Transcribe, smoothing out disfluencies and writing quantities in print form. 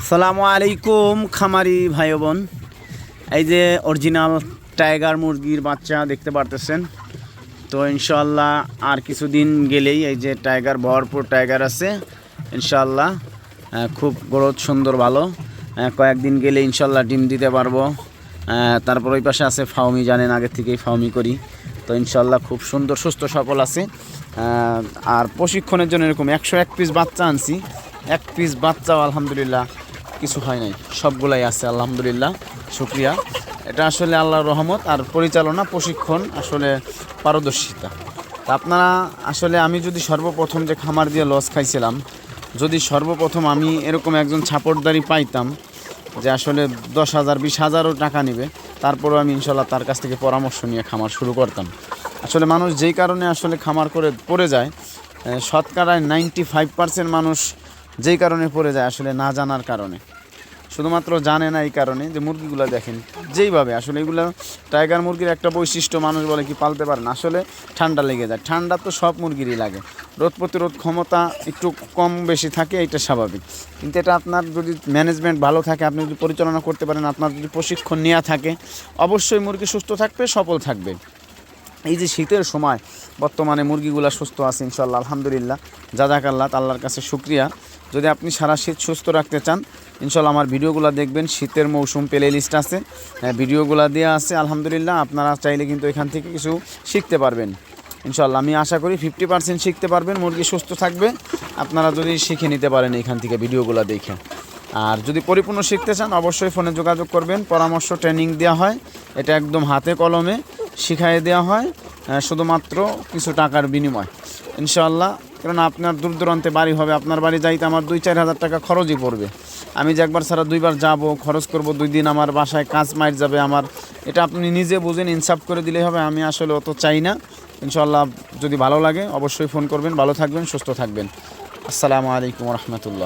সালামু আলাইকুম খামারি ভাই বোন। এই যে অরিজিনাল টাইগার মুরগির বাচ্চা দেখতে পারতেছেন। তো ইনশাআল্লাহ আর কিছুদিন গেলেই এই যে টাইগার ভরপুর টাইগার আছে ইনশাআল্লাহ। খুব গ্রোথ সুন্দর ভালো, কয়েকদিন গেলে ইনশাআল্লাহ ডিম দিতে পারবো। তারপর ওই পাশে আছে ফাউমি, জানেন আগে থেকেই ফাউমি করি। তো ইনশাআল্লাহ খুব সুন্দর সুস্থ সফল আছে। আর প্রশিক্ষণের জন্য এরকম 101 পিস বাচ্চা আনছি। এক পিস বাচ্চাও আলহামদুলিল্লাহ কিছু হয় নাই, সবগুলাই আছে আলহামদুলিল্লাহ, শুকরিয়া। এটা আসলে আল্লাহর রহমত আর পরিচালনা, প্রশিক্ষণ, আসলে পারদর্শিতা। তা আপনারা আসলে আমি যদি সর্বপ্রথম যে খামার দিয়ে লস খাইছিলাম, যদি সর্বপ্রথম আমি এরকম একজন ছাপড়দারি পাইতাম যে আসলে 10,000 20,000ও টাকা নেবে, তারপরেও আমি ইনশাল্লাহ তার কাছ থেকে পরামর্শ নিয়ে খামার শুরু করতাম। আসলে মানুষ যেই কারণে আসলে খামার করে পড়ে যায়, শতকরায় 95% মানুষ যেই কারণে পড়ে যায় আসলে না জানার কারণে। শুধুমাত্র জানে না এই কারণে যে মুরগিগুলো দেখেন যেইভাবে, আসলে এগুলো টাইগার মুরগির একটা বৈশিষ্ট্য, মানুষ বলে কি পালতে পারে না, আসলে ঠান্ডা লেগে যায়। ঠান্ডা তো সব মুরগিরই লাগে, রোদ প্রতিরোধ ক্ষমতা একটু কম বেশি থাকে, এটা স্বাভাবিক। কিন্তু এটা আপনার যদি ম্যানেজমেন্ট ভালো থাকে, আপনি যদি পরিচালনা করতে পারেন, আপনার যদি প্রশিক্ষণ নেওয়া থাকে, অবশ্যই মুরগি সুস্থ থাকবে, সফল থাকবে। এই যে শীতের সময় বর্তমানে মুরগিগুলো সুস্থ আছে ইনশাআল্লাহ আলহামদুলিল্লাহ, জাযাকাল্লাহ, আল্লাহর কাছে শুকরিয়া। যদি আপনি সারা শীত সুস্থ রাখতে চান ইনশাআল্লাহ আমার ভিডিওগুলো দেখবেন। শীতের মৌসুম প্লে লিস্ট আছে, ভিডিওগুলো দেওয়া আছে আলহামদুলিল্লাহ। আপনারা চাইলে কিন্তু এখান থেকে কিছু শিখতে পারবেন ইনশাআল্লাহ। আমি আশা করি 50% শিখতে পারবেন, মুরগি সুস্থ থাকবে আপনারা যদি শিখে নিতে পারেন এখান থেকে ভিডিওগুলো দেখে। আর যদি পরিপূর্ণ শিখতে চান অবশ্যই ফোনে যোগাযোগ করবেন, পরামর্শ ট্রেনিং দেওয়া হয়, এটা একদম হাতে কলমে শিখাইয়ে দেওয়া হয়, শুধুমাত্র কিছু টাকার বিনিময় ইনশাআল্লাহ। কারণ আপনার দূর দূরান্তে বাড়ি হবে, আপনার বাড়ি যাইতে আমার 2-4 হাজার টাকা খরচই পড়বে। আমি যে একবার ছাড়া 2বার যাব, খরচ করব 2 দিন, আমার বাসায় কাজ মাইর যাবে আমার। এটা আপনি নিজে বুঝেন, ইনসাফ করে দিলেই হবে। আমি আসলে অত চাই না ইনশাআল্লাহ। যদি ভালো লাগে অবশ্যই ফোন করবেন। ভালো থাকবেন, সুস্থ থাকবেন। আসসালামু আলাইকুম রহমতুল্লাহ।